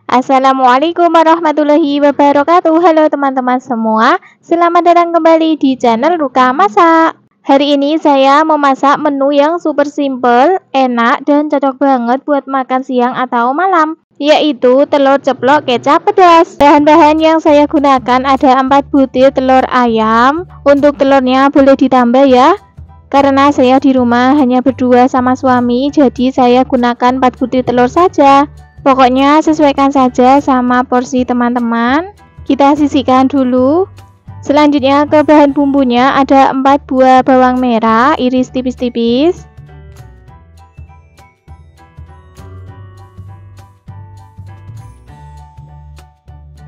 Assalamualaikum warahmatullahi wabarakatuh. Halo teman-teman semua, selamat datang kembali di channel Ruka Masak. Hari ini saya memasak menu yang super simple, enak dan cocok banget buat makan siang atau malam, yaitu telur ceplok kecap pedas. Bahan-bahan yang saya gunakan ada 4 butir telur ayam. Untuk telurnya boleh ditambah ya, karena saya di rumah hanya berdua sama suami, jadi saya gunakan 4 butir telur saja. Pokoknya sesuaikan saja sama porsi teman-teman. Kita sisihkan dulu. Selanjutnya ke bahan bumbunya ada 4 buah bawang merah iris tipis-tipis,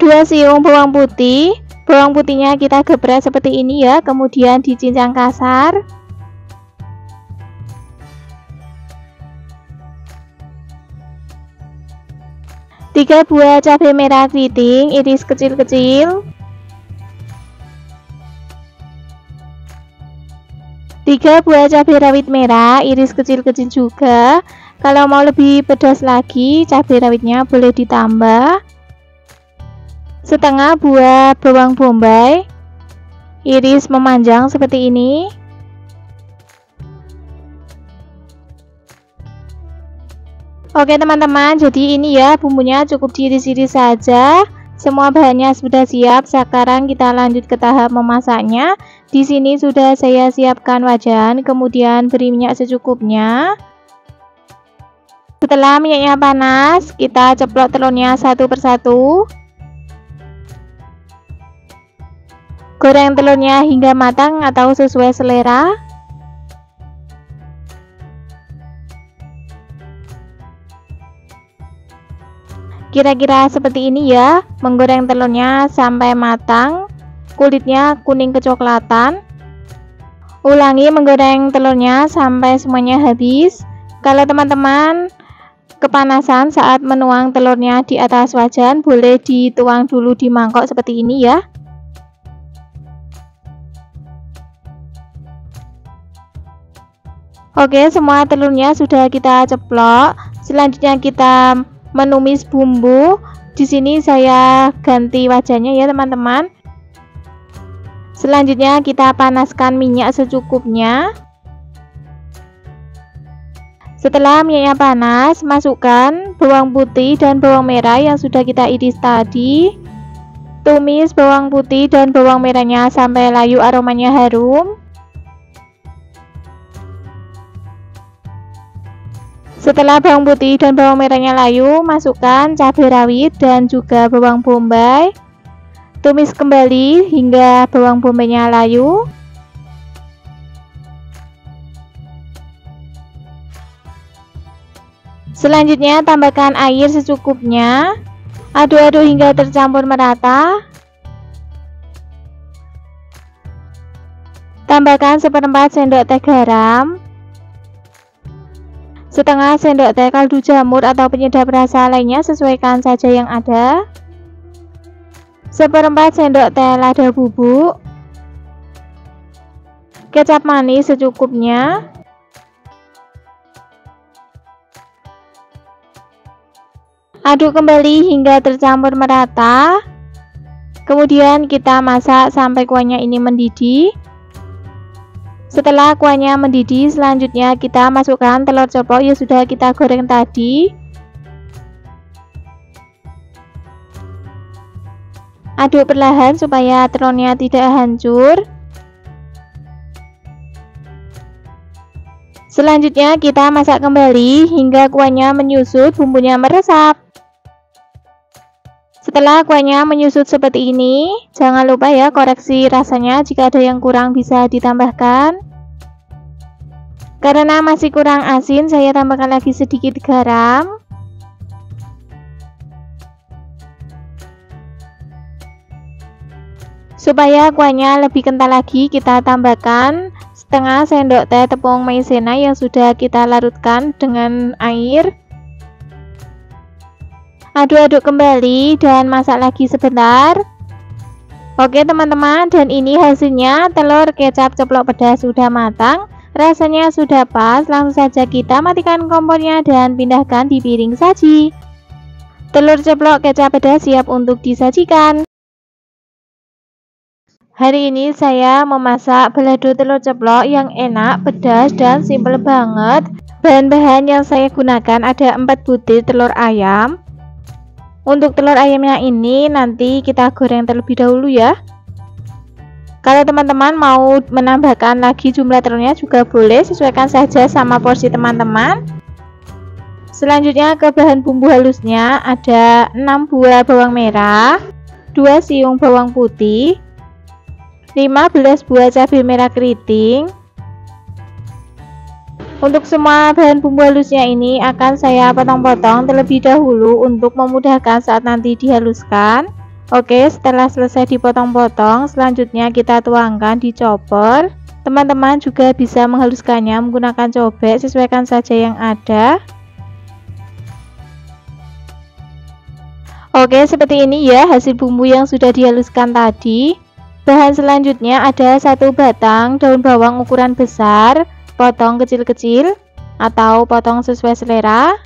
2 siung bawang putih. Bawang putihnya kita gebrak seperti ini ya, kemudian dicincang kasar. 3 buah cabai merah keriting iris kecil-kecil, 3 buah cabai rawit merah iris kecil-kecil juga. Kalau mau lebih pedas lagi, cabai rawitnya boleh ditambah. Setengah buah bawang bombay iris memanjang seperti ini. Oke teman-teman, jadi ini ya bumbunya cukup diiris-iris saja. Semua bahannya sudah siap. Sekarang kita lanjut ke tahap memasaknya. Di sini sudah saya siapkan wajan, kemudian beri minyak secukupnya. Setelah minyaknya panas, kita ceplok telurnya satu persatu. Goreng telurnya hingga matang atau sesuai selera. Kira-kira seperti ini ya, menggoreng telurnya sampai matang, kulitnya kuning kecoklatan. Ulangi menggoreng telurnya sampai semuanya habis. Kalau teman-teman kepanasan saat menuang telurnya di atas wajan, boleh dituang dulu di mangkok seperti ini ya. Oke, semua telurnya sudah kita ceplok. Selanjutnya kita menumis bumbu. Di sini saya ganti wajannya ya teman-teman. Selanjutnya kita panaskan minyak secukupnya. Setelah minyaknya panas, masukkan bawang putih dan bawang merah yang sudah kita iris tadi. Tumis bawang putih dan bawang merahnya sampai layu aromanya harum. Setelah bawang putih dan bawang merahnya layu, masukkan cabai rawit dan juga bawang bombay. Tumis kembali hingga bawang bombaynya layu. Selanjutnya tambahkan air secukupnya. Aduk-aduk hingga tercampur merata. Tambahkan 1/4 sendok teh garam, setengah sendok teh kaldu jamur atau penyedap rasa lainnya, sesuaikan saja yang ada. 1/4 sendok teh lada bubuk, kecap manis secukupnya, aduk kembali hingga tercampur merata. Kemudian kita masak sampai kuahnya ini mendidih. Setelah kuahnya mendidih, selanjutnya kita masukkan telur ceplok yang sudah kita goreng tadi. Aduk perlahan supaya telurnya tidak hancur. Selanjutnya kita masak kembali hingga kuahnya menyusut, bumbunya meresap. Setelah kuahnya menyusut seperti ini, jangan lupa ya koreksi rasanya, jika ada yang kurang bisa ditambahkan. Karena masih kurang asin, saya tambahkan lagi sedikit garam. Supaya kuahnya lebih kental lagi, kita tambahkan setengah sendok teh tepung maizena yang sudah kita larutkan dengan air. Aduk-aduk kembali dan masak lagi sebentar. Oke teman-teman, dan ini hasilnya telur kecap ceplok pedas sudah matang. Rasanya sudah pas, langsung saja kita matikan kompornya dan pindahkan di piring saji. Telur ceplok kecap pedas siap untuk disajikan. Hari ini saya memasak balado telur ceplok yang enak, pedas, dan simple banget. Bahan-bahan yang saya gunakan ada 4 butir telur ayam. Untuk telur ayamnya ini nanti kita goreng terlebih dahulu ya. Kalau teman-teman mau menambahkan lagi jumlah telurnya juga boleh, sesuaikan saja sama porsi teman-teman. Selanjutnya ke bahan bumbu halusnya ada 6 buah bawang merah, 2 siung bawang putih, 15 buah cabai merah keriting. Untuk semua bahan bumbu halusnya ini akan saya potong-potong terlebih dahulu untuk memudahkan saat nanti dihaluskan. Oke, setelah selesai dipotong-potong, selanjutnya kita tuangkan di chopper. Teman-teman juga bisa menghaluskannya menggunakan cobek, sesuaikan saja yang ada. Oke, seperti ini ya hasil bumbu yang sudah dihaluskan tadi. Bahan selanjutnya ada 1 batang daun bawang ukuran besar, potong kecil-kecil atau potong sesuai selera.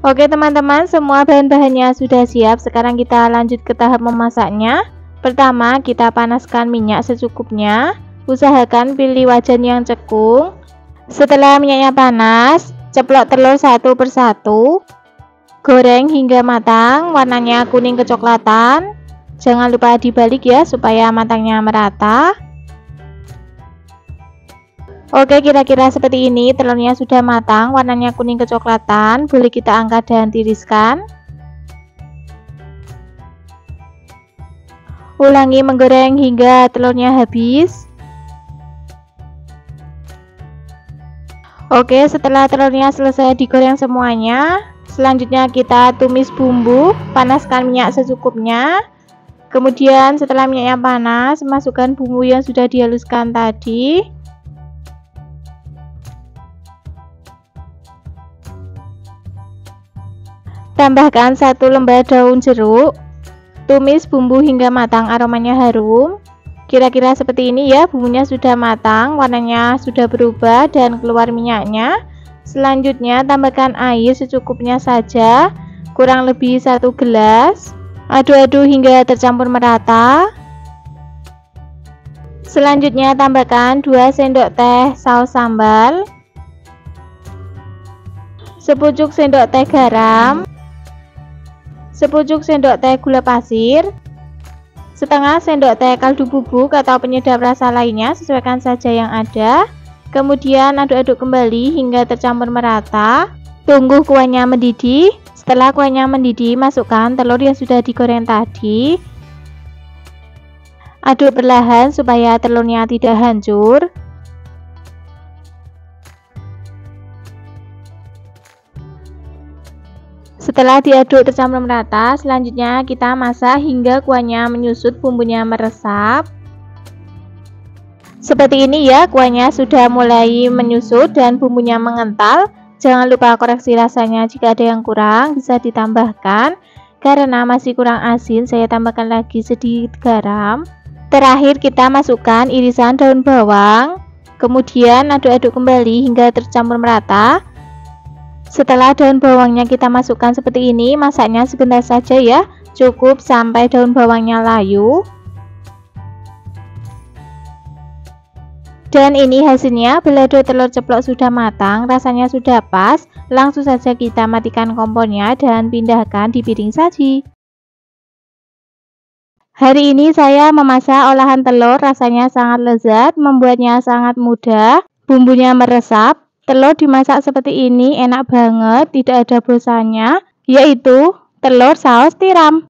Oke teman-teman, semua bahan-bahannya sudah siap. Sekarang kita lanjut ke tahap memasaknya. Pertama, kita panaskan minyak secukupnya. Usahakan pilih wajan yang cekung. Setelah minyaknya panas, ceplok telur satu persatu. Goreng hingga matang, warnanya kuning kecoklatan. Jangan lupa dibalik ya supaya matangnya merata. Oke, kira-kira seperti ini. Telurnya sudah matang, warnanya kuning kecoklatan. Boleh kita angkat dan tiriskan. Ulangi menggoreng hingga telurnya habis. Oke, setelah telurnya selesai digoreng semuanya, selanjutnya kita tumis bumbu, panaskan minyak secukupnya. Kemudian setelah minyaknya panas, masukkan bumbu yang sudah dihaluskan tadi. Tambahkan 1 lembar daun jeruk. Tumis bumbu hingga matang, aromanya harum. Kira-kira seperti ini ya, bumbunya sudah matang, warnanya sudah berubah dan keluar minyaknya. Selanjutnya tambahkan air secukupnya saja, kurang lebih 1 gelas. Aduk-aduk hingga tercampur merata. Selanjutnya tambahkan 2 sendok teh saus sambal, sepucuk sendok teh garam, sepucuk sendok teh gula pasir, setengah sendok teh kaldu bubuk atau penyedap rasa lainnya, sesuaikan saja yang ada. Kemudian aduk-aduk kembali hingga tercampur merata. Tunggu kuahnya mendidih. Setelah kuahnya mendidih, masukkan telur yang sudah digoreng tadi. Aduk perlahan supaya telurnya tidak hancur. Setelah diaduk tercampur merata, selanjutnya kita masak hingga kuahnya menyusut, bumbunya meresap. Seperti ini ya, kuahnya sudah mulai menyusut dan bumbunya mengental. Jangan lupa koreksi rasanya, jika ada yang kurang bisa ditambahkan. Karena masih kurang asin, saya tambahkan lagi sedikit garam. Terakhir kita masukkan irisan daun bawang. Kemudian aduk-aduk kembali hingga tercampur merata. Setelah daun bawangnya kita masukkan seperti ini, masaknya sebentar saja ya, cukup sampai daun bawangnya layu. Dan ini hasilnya, balado telur ceplok sudah matang, rasanya sudah pas. Langsung saja kita matikan kompornya dan pindahkan di piring saji. Hari ini saya memasak olahan telur, rasanya sangat lezat, membuatnya sangat mudah, bumbunya meresap. Telur dimasak seperti ini enak banget, tidak ada bosannya, yaitu telur saus tiram.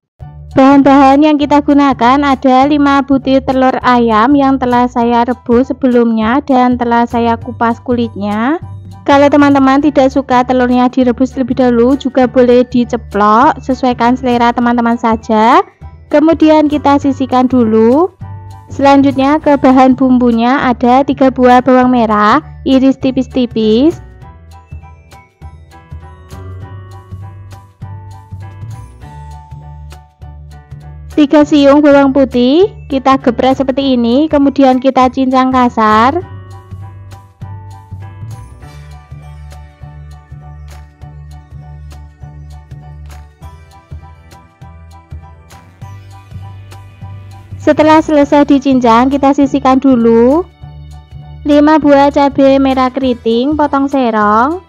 Bahan-bahan yang kita gunakan ada 5 butir telur ayam yang telah saya rebus sebelumnya dan telah saya kupas kulitnya. Kalau teman-teman tidak suka telurnya direbus terlebih dahulu, juga boleh diceplok, sesuaikan selera teman-teman saja. Kemudian kita sisihkan dulu. Selanjutnya ke bahan bumbunya ada 3 buah bawang merah, iris tipis-tipis. 3 siung bawang putih, kita geprek seperti ini, kemudian kita cincang kasar. Setelah selesai dicincang, kita sisihkan dulu. 5 buah cabai merah keriting potong serong.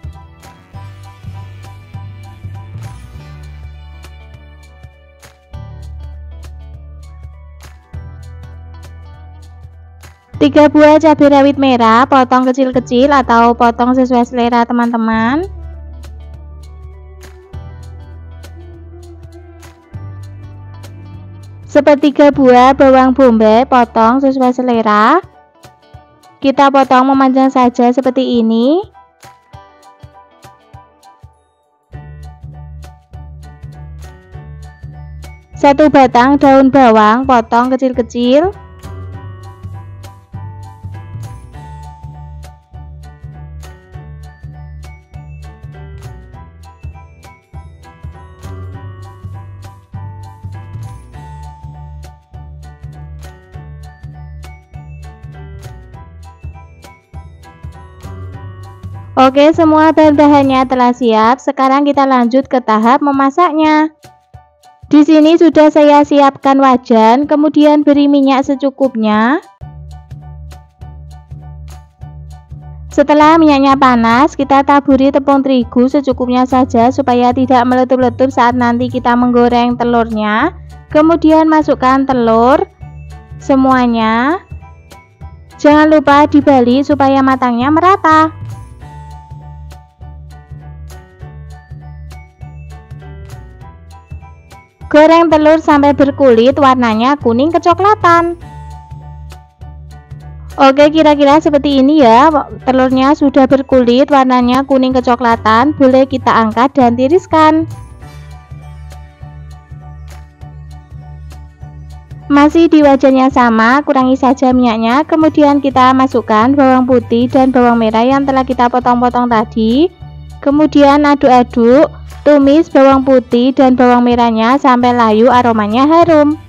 3 buah cabai rawit merah potong kecil-kecil atau potong sesuai selera teman-teman. Sepertiga buah bawang bombay potong sesuai selera. Kita potong memanjang saja seperti ini. Satu batang daun bawang potong kecil-kecil. Oke, semua bahan-bahannya telah siap. Sekarang kita lanjut ke tahap memasaknya. Di sini sudah saya siapkan wajan, kemudian beri minyak secukupnya. Setelah minyaknya panas, kita taburi tepung terigu secukupnya saja supaya tidak meletup-letup saat nanti kita menggoreng telurnya. Kemudian masukkan telur semuanya. Jangan lupa dibalik supaya matangnya merata. Goreng telur sampai berkulit, warnanya kuning kecoklatan. Oke, kira-kira seperti ini ya. Telurnya sudah berkulit, warnanya kuning kecoklatan. Boleh kita angkat dan tiriskan. Masih di wajan yang sama, kurangi saja minyaknya. Kemudian kita masukkan bawang putih dan bawang merah yang telah kita potong-potong tadi. Kemudian aduk-aduk. Tumis bawang putih dan bawang merahnya sampai layu, aromanya harum.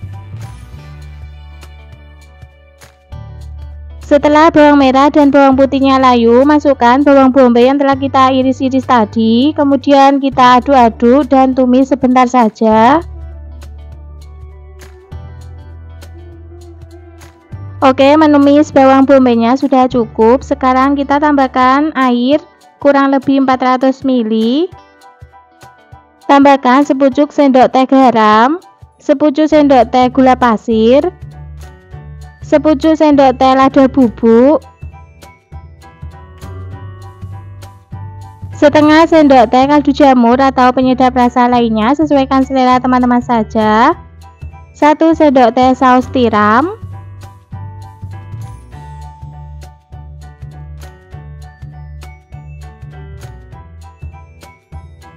Setelah bawang merah dan bawang putihnya layu, masukkan bawang bombay yang telah kita iris-iris tadi. Kemudian kita aduk-aduk dan tumis sebentar saja. Oke, menumis bawang bombaynya sudah cukup. Sekarang kita tambahkan air kurang lebih 400 ml. Tambahkan sepucuk sendok teh garam, sepucuk sendok teh gula pasir, sepucuk sendok teh lada bubuk, setengah sendok teh kaldu jamur atau penyedap rasa lainnya, sesuaikan selera teman-teman saja. 1 sendok teh saus tiram,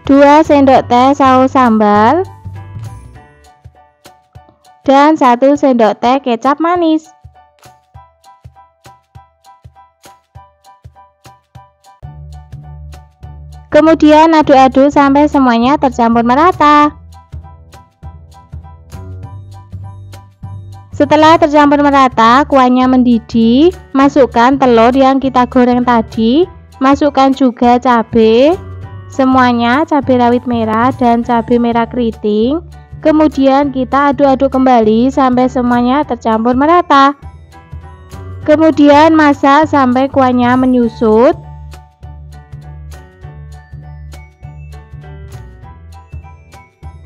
2 sendok teh saus sambal, dan 1 sendok teh kecap manis. Kemudian aduk-aduk sampai semuanya tercampur merata. Setelah tercampur merata, kuahnya mendidih, masukkan telur yang kita goreng tadi, masukkan juga cabai. Semuanya, cabai rawit merah dan cabai merah keriting. Kemudian kita aduk-aduk kembali sampai semuanya tercampur merata. Kemudian masak sampai kuahnya menyusut.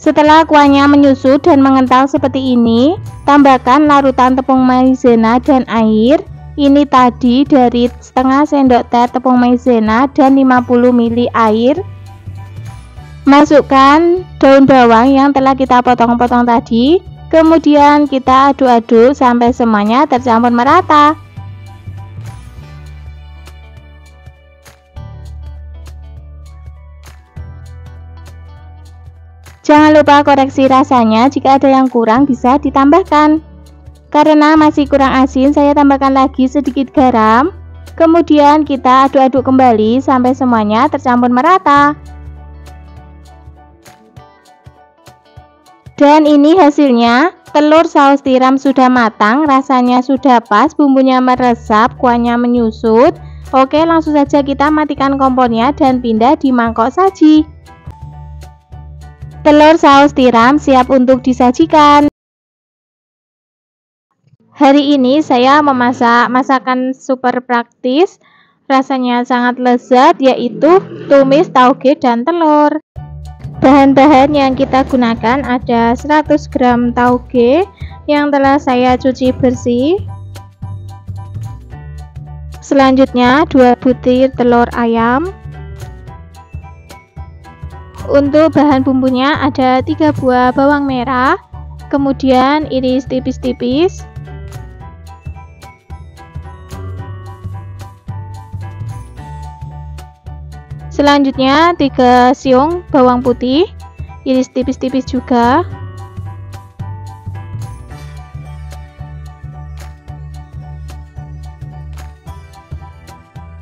Setelah kuahnya menyusut dan mengental seperti ini, tambahkan larutan tepung maizena dan air. Ini tadi dari setengah sendok teh tepung maizena dan 50 ml air. Masukkan daun bawang yang telah kita potong-potong tadi. Kemudian kita aduk-aduk sampai semuanya tercampur merata. Jangan lupa koreksi rasanya, jika ada yang kurang bisa ditambahkan. Karena masih kurang asin, saya tambahkan lagi sedikit garam. Kemudian kita aduk-aduk kembali sampai semuanya tercampur merata. Dan ini hasilnya, telur saus tiram sudah matang, rasanya sudah pas, bumbunya meresap, kuahnya menyusut. Oke, langsung saja kita matikan kompornya dan pindah di mangkok saji. Telur saus tiram siap untuk disajikan. Hari ini saya memasak masakan super praktis, rasanya sangat lezat, yaitu tumis tauge dan telur. Bahan-bahan yang kita gunakan ada 100 gram tauge yang telah saya cuci bersih. Selanjutnya 2 butir telur ayam. Untuk bahan bumbunya ada 3 buah bawang merah, kemudian iris tipis-tipis. Selanjutnya 3 siung bawang putih, iris tipis-tipis juga.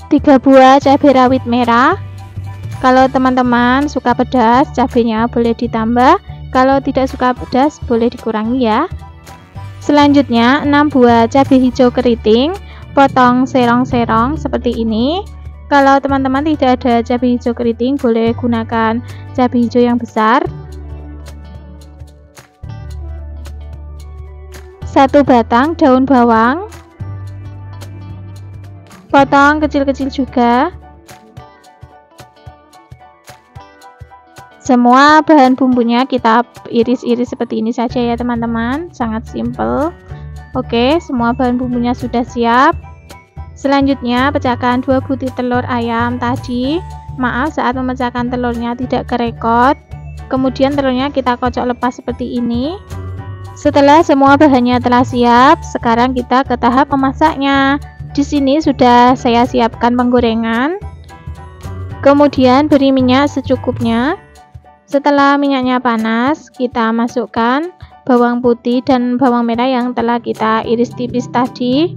Tiga buah cabai rawit merah. Kalau teman-teman suka pedas, cabenya boleh ditambah. Kalau tidak suka pedas, boleh dikurangi ya. Selanjutnya 6 buah cabai hijau keriting, potong serong-serong seperti ini. Kalau teman-teman tidak ada cabai hijau keriting, boleh gunakan cabai hijau yang besar. 1 batang daun bawang, potong kecil-kecil juga. Semua bahan bumbunya kita iris-iris seperti ini saja ya teman-teman, sangat simple. Oke, semua bahan bumbunya sudah siap. Selanjutnya pecahkan 2 butir telur ayam tadi. Maaf saat memecahkan telurnya tidak kerekot. Kemudian telurnya kita kocok lepas seperti ini. Setelah semua bahannya telah siap, sekarang kita ke tahap memasaknya. Di sini sudah saya siapkan penggorengan. Kemudian beri minyak secukupnya. Setelah minyaknya panas, kita masukkan bawang putih dan bawang merah yang telah kita iris tipis tadi.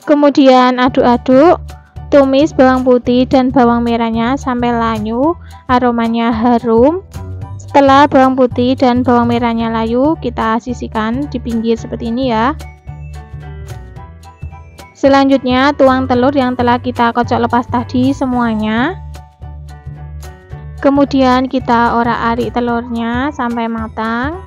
Kemudian aduk-aduk, tumis bawang putih dan bawang merahnya sampai layu, aromanya harum. Setelah bawang putih dan bawang merahnya layu, kita sisihkan di pinggir seperti ini ya. Selanjutnya tuang telur yang telah kita kocok lepas tadi semuanya. Kemudian kita orak-arik telurnya sampai matang.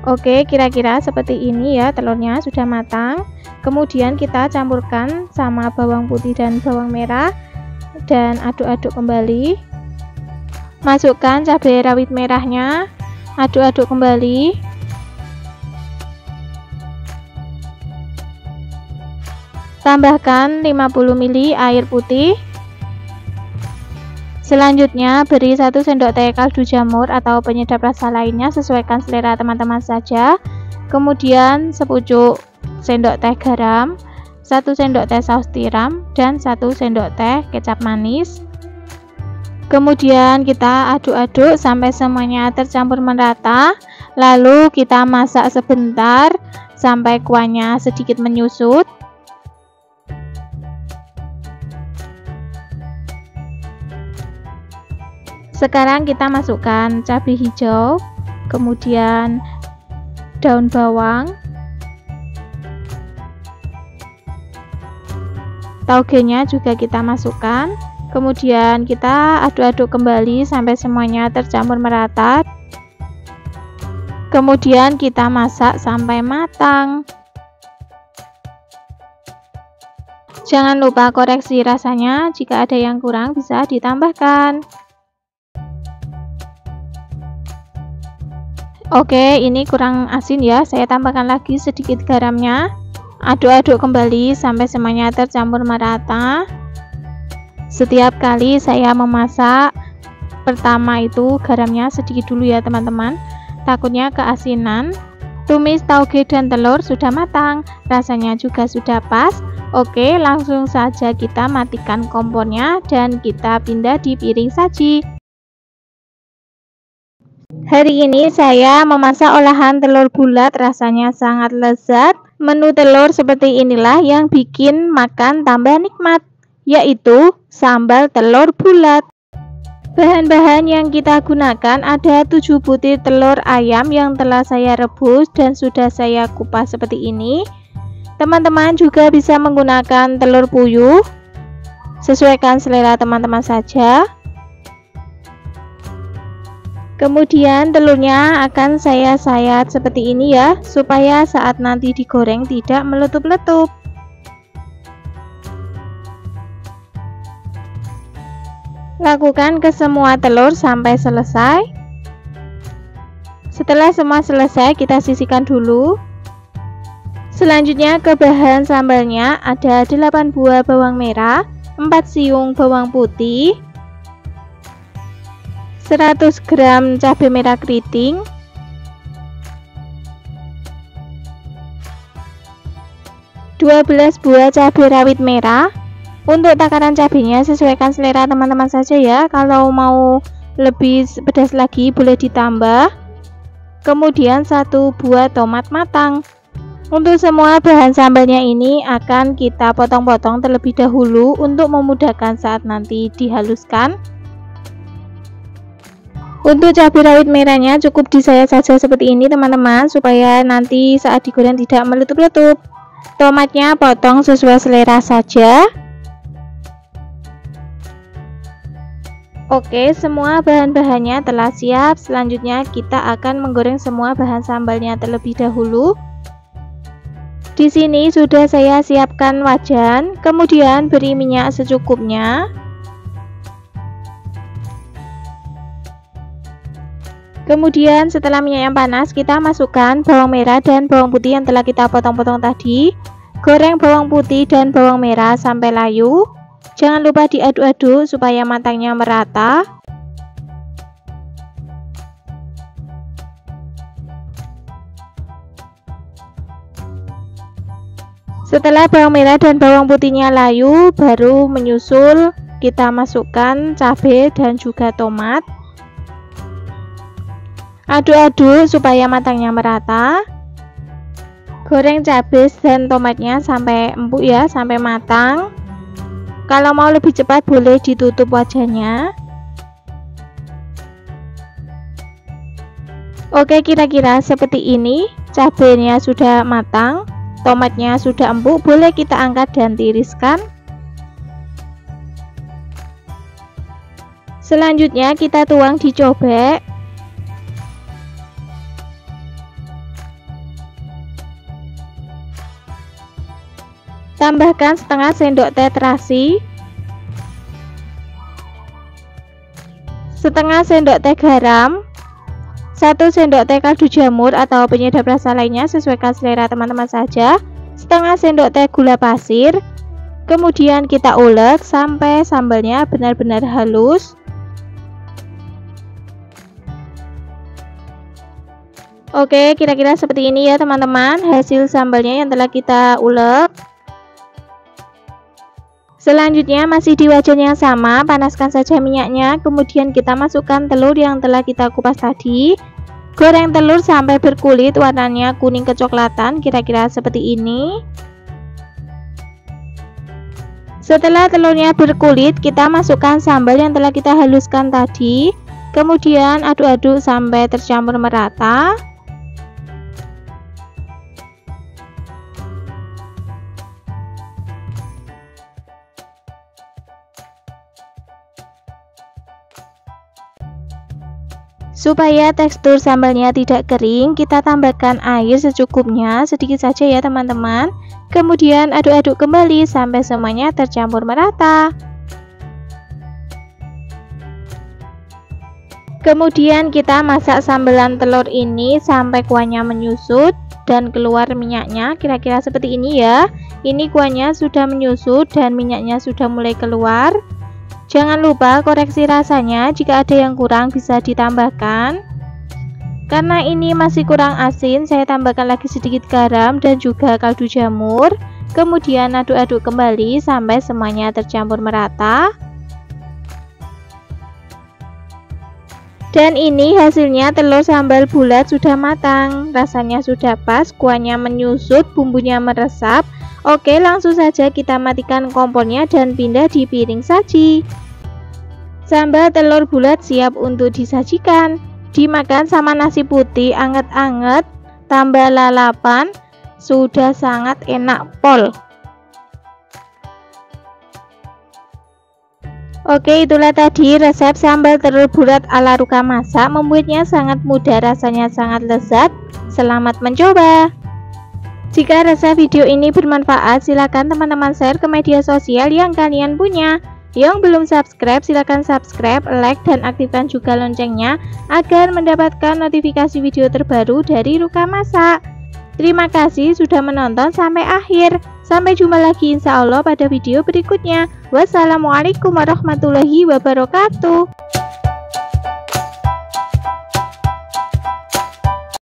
Oke, kira-kira seperti ini ya, telurnya sudah matang. Kemudian kita campurkan sama bawang putih dan bawang merah dan aduk-aduk kembali. Masukkan cabai rawit merahnya, aduk-aduk kembali. Tambahkan 50 ml air putih. Selanjutnya beri 1 sendok teh kaldu jamur atau penyedap rasa lainnya, sesuaikan selera teman-teman saja. Kemudian sepucuk sendok teh garam, 1 sendok teh saus tiram, dan 1 sendok teh kecap manis. Kemudian kita aduk-aduk sampai semuanya tercampur merata. Lalu kita masak sebentar sampai kuahnya sedikit menyusut. Sekarang kita masukkan cabai hijau, kemudian daun bawang, taugenya juga kita masukkan. Kemudian kita aduk-aduk kembali sampai semuanya tercampur merata. Kemudian kita masak sampai matang. Jangan lupa koreksi rasanya, jika ada yang kurang bisa ditambahkan. Oke, ini kurang asin ya, saya tambahkan lagi sedikit garamnya. Aduk-aduk kembali sampai semuanya tercampur merata. Setiap kali saya memasak, pertama itu garamnya sedikit dulu ya teman-teman, takutnya keasinan. Tumis tauge dan telur sudah matang, rasanya juga sudah pas. Oke, langsung saja kita matikan kompornya dan kita pindah di piring saji. Hari ini saya memasak olahan telur bulat, rasanya sangat lezat. Menu telur seperti inilah yang bikin makan tambah nikmat, yaitu sambal telur bulat. Bahan-bahan yang kita gunakan ada 7 butir telur ayam yang telah saya rebus dan sudah saya kupas seperti ini. Teman-teman juga bisa menggunakan telur puyuh, sesuaikan selera teman-teman saja. Kemudian telurnya akan saya sayat seperti ini ya, supaya saat nanti digoreng tidak meletup-letup. Lakukan ke semua telur sampai selesai. Setelah semua selesai, kita sisihkan dulu. Selanjutnya ke bahan sambalnya ada 8 buah bawang merah, 4 siung bawang putih, 100 gram cabai merah keriting, 12 buah cabai rawit merah. Untuk takaran cabenya sesuaikan selera teman-teman saja ya. Kalau mau lebih pedas lagi boleh ditambah. Kemudian 1 buah tomat matang. Untuk semua bahan sambalnya ini akan kita potong-potong terlebih dahulu untuk memudahkan saat nanti dihaluskan. Untuk cabai rawit merahnya cukup disayat saja seperti ini teman-teman, supaya nanti saat digoreng tidak meletup-letup. Tomatnya potong sesuai selera saja. Oke, semua bahan-bahannya telah siap. Selanjutnya kita akan menggoreng semua bahan sambalnya terlebih dahulu. Di sini sudah saya siapkan wajan, kemudian beri minyak secukupnya. Kemudian setelah minyak yang panas, kita masukkan bawang merah dan bawang putih yang telah kita potong-potong tadi. Goreng bawang putih dan bawang merah sampai layu. Jangan lupa diaduk-aduk supaya matangnya merata. Setelah bawang merah dan bawang putihnya layu, baru menyusul kita masukkan cabai dan juga tomat. Aduk-aduk supaya matangnya merata. Goreng cabai dan tomatnya sampai empuk ya, sampai matang. Kalau mau lebih cepat boleh ditutup wajannya. Oke, kira-kira seperti ini. Cabenya sudah matang, tomatnya sudah empuk, boleh kita angkat dan tiriskan. Selanjutnya kita tuang di cobek. Tambahkan setengah sendok teh terasi, setengah sendok teh garam, 1 sendok teh kaldu jamur atau penyedap rasa lainnya sesuaikan selera teman-teman saja, setengah sendok teh gula pasir. Kemudian kita ulek sampai sambalnya benar-benar halus. Oke, kira-kira seperti ini ya teman-teman hasil sambalnya yang telah kita ulek. Selanjutnya masih di wajan yang sama, panaskan saja minyaknya, kemudian kita masukkan telur yang telah kita kupas tadi. Goreng telur sampai berkulit, warnanya kuning kecoklatan, kira-kira seperti ini. Setelah telurnya berkulit, kita masukkan sambal yang telah kita haluskan tadi. Kemudian aduk-aduk sampai tercampur merata. Supaya tekstur sambalnya tidak kering, kita tambahkan air secukupnya, sedikit saja ya teman-teman. Kemudian aduk-aduk kembali sampai semuanya tercampur merata. Kemudian kita masak sambelan telur ini sampai kuahnya menyusut dan keluar minyaknya, kira-kira seperti ini ya. Ini kuahnya sudah menyusut dan minyaknya sudah mulai keluar. Jangan lupa koreksi rasanya, jika ada yang kurang bisa ditambahkan. Karena ini masih kurang asin, saya tambahkan lagi sedikit garam dan juga kaldu jamur. Kemudian aduk-aduk kembali sampai semuanya tercampur merata. Dan ini hasilnya, telur sambal bulat sudah matang, rasanya sudah pas, kuahnya menyusut, bumbunya meresap. Oke, langsung saja kita matikan kompornya dan pindah di piring saji. Sambal telur bulat siap untuk disajikan. Dimakan sama nasi putih anget-anget, tambah lalapan, sudah sangat enak pol. Oke, itulah tadi resep sambal telur bulat ala Ruka Masak. Membuatnya sangat mudah, rasanya sangat lezat. Selamat mencoba. Jika rasa video ini bermanfaat, silakan teman-teman share ke media sosial yang kalian punya. Yang belum subscribe, silakan subscribe, like, dan aktifkan juga loncengnya agar mendapatkan notifikasi video terbaru dari Ruka Masak. Terima kasih sudah menonton sampai akhir. Sampai jumpa lagi insya Allah pada video berikutnya. Wassalamualaikum warahmatullahi wabarakatuh.